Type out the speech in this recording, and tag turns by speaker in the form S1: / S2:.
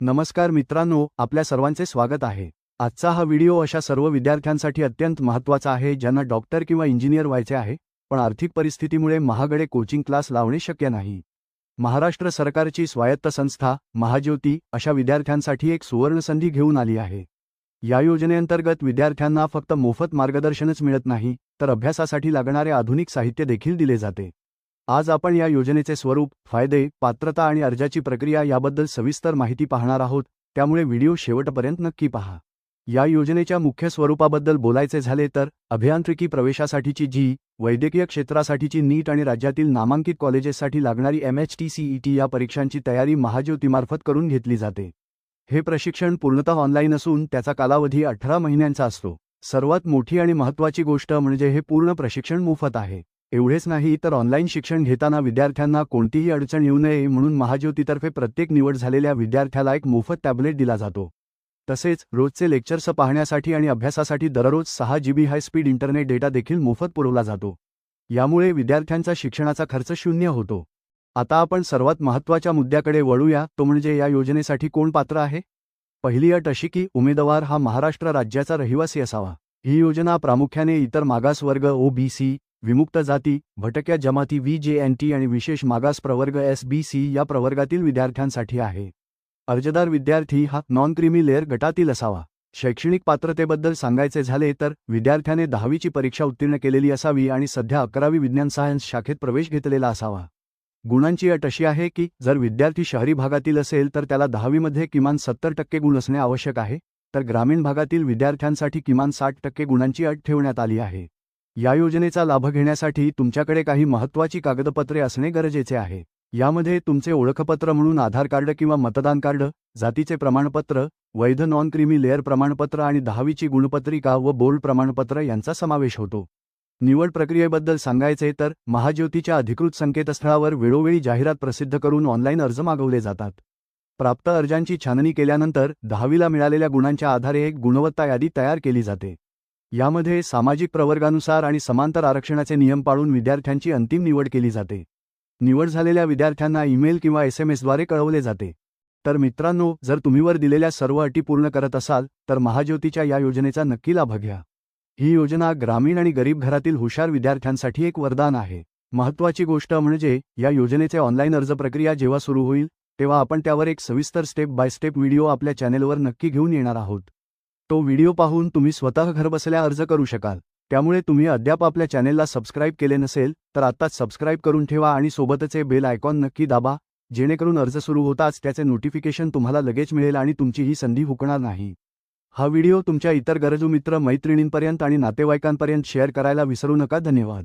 S1: नमस्कार मित्रांनो, आपल्या सर्वांचे स्वागत आहे। आजचा हा व्हिडिओ अशा सर्व विद्यार्थ्यांसाठी अत्यंत महत्त्वाचा आहे ज्यांना डॉक्टर किंवा इंजिनियर व्हायचे आहे, पण आर्थिक परिस्थितीमुळे महागडे कोचिंग क्लास लावणे शक्य नाही। महाराष्ट्र सरकारची स्वायत्त संस्था महाज्योती अशा विद्यार्थ्यांसाठी एक सुवर्णसंधी घेऊन आली आहे। या योजनेअंतर्गत विद्यार्थ्यांना फक्त मोफत मार्गदर्शनच मिळत नाही, तर अभ्यासासाठी लागणारे आधुनिक साहित्य देखील दिले जाते। आज आपण या योजनेचे स्वरूप, फायदे, पात्रता आणि अर्जाची प्रक्रिया याबद्दल सविस्तर माहिती पाहणार आहोत, त्यामुळे व्हिडिओ शेवटपर्यंत नक्की पहा। या योजनेच्या मुख्य स्वरूपाबद्दल बोलायचे झाले तर अभियांत्रिकी प्रवेशासाठीची जी, वैद्यकीय क्षेत्रासाठीची नीट आणि राज्यातील नामांकित कॉलेजेससाठी लागणारी MHT-CET या परीक्षांची तयारी महाज्योतीमार्फत करून घेतली जाते। हे प्रशिक्षण पूर्णतः ऑनलाईन असून त्याचा कालावधी 18 महिन्यांचा असतो। सर्वात मोठी आणि महत्त्वाची गोष्ट म्हणजे हे पूर्ण प्रशिक्षण मोफत आहे। एवढेच नाही तर ऑनलाईन शिक्षण घेताना विद्यार्थ्यांना कोणतीही अडचण येऊ नये म्हणून महाज्योतीतर्फे प्रत्येक निवड झालेल्या विद्यार्थ्याला एक मोफत टॅबलेट दिला जातो। तसेच रोजचे लेक्चर्स पाहण्यासाठी आणि अभ्यासासाठी दररोज 6 GB high speed internet data देखील मोफत पुरवला जातो। यामुळे विद्यार्थ्यांचा शिक्षणाचा खर्च शून्य होतो। आता आपण सर्वात महत्त्वाच्या मुद्द्याकडे वळूया, तो म्हणजे या योजनेसाठी कोण पात्र आहे। पहिली अट अशी की उमेदवार हा महाराष्ट्र राज्याचा रहिवासी असावा। ही योजना प्रामुख्याने इतर मागासवर्ग OBC, विमुक्त जाती, भटक्या जमाती VJNT आणि विशेष मागास प्रवर्ग SBC या प्रवर्गातील विद्यार्थ्यांसाठी आहे। अर्जदार विद्यार्थी हा नॉन क्रीमी लेअर गटातील असावा। शैक्षणिक पात्रतेबद्दल सांगायचे झाले तर विद्यार्थ्याने 10वीची परीक्षा उत्तीर्ण केलेली असावी आणि सध्या 11वी विज्ञान सायन्स शाखेत प्रवेश घेतलेला असावा। गुणांची अट अशी आहे की जर विद्यार्थी शहरी भागातील असेल तर त्याला 10वीमध्ये किमान 70% गुण असणे आवश्यक आहे, तर ग्रामीण भागातील विद्यार्थ्यांसाठी किमान 60% गुणांची अट ठेवण्यात आली आहे। या योजनेचा लाभ घेण्यासाठी तुमच्याकडे काही महत्त्वाची कागदपत्रे असणे गरजेचे आहे। यामध्ये तुमचे ओळखपत्र म्हणून आधार कार्ड किंवा मतदान कार्ड, जातीचे प्रमाणपत्र, वैध नॉन क्रीमी लेअर प्रमाणपत्र आणि 10वीची गुणपत्रिका व बोर्ड प्रमाणपत्र यांचा समावेश होतो। निवड प्रक्रियेबद्दल सांगायचे तर महाज्योतीच्या अधिकृत संकेतस्थळावर वेळोवेळी जाहिरात प्रसिद्ध करून ऑनलाईन अर्ज मागवले जातात। प्राप्त अर्जांची छाननी केल्यानंतर 10वीला मिळालेल्या गुणांच्या आधारे एक गुणवत्ता यादी तयार केली जाते। यामध्ये सामाजिक प्रवर्गानुसार आणि समांतर आरक्षणाचे नियम पाळून विद्यार्थ्यांची अंतिम निवड केली जाते। निवड झालेल्या विद्यार्थ्यांना ईमेल किंवा SMS द्वारे कळवले जाते। तर मित्रांनो, जर तुम्ही वर दिलेल्या सर्व अटी पूर्ण करत असाल तर महाज्योतीच्या या योजनेचा नक्की लाभ घ्या। ही योजना ग्रामीण आणि गरीब घरातील हुशार विद्यार्थ्यांसाठी एक वरदान आहे। महत्त्वाची गोष्ट म्हणजे या योजनेचे ऑनलाईन अर्ज प्रक्रिया जेव्हा सुरू होईल तेव्हा आपण त्यावर एक सविस्तर स्टेप बाय स्टेप व्हिडिओ आपल्या चॅनेलवर नक्की घेऊन येणार आहोत। तो व्हिडिओ पाहून तुम्ही स्वतः घरबसल्या अर्ज करू शकाल। त्यामुळे तुम्ही अद्याप आपल्या चॅनेलला सबस्क्राईब केले नसेल तर आत्ताच सबस्क्राईब करून ठेवा आणि सोबतचे बेल आयकॉन नक्की दाबा, जेणेकरून अर्ज सुरू होताच त्याचे नोटिफिकेशन तुम्हाला लगेच मिळेल आणि तुमची ही संधी हुकणार नाही। हा व्हिडिओ तुमच्या इतर गरजू मित्र मैत्रिणींपर्यंत आणि नातेवाईकांपर्यंत शेअर करायला विसरू नका। धन्यवाद।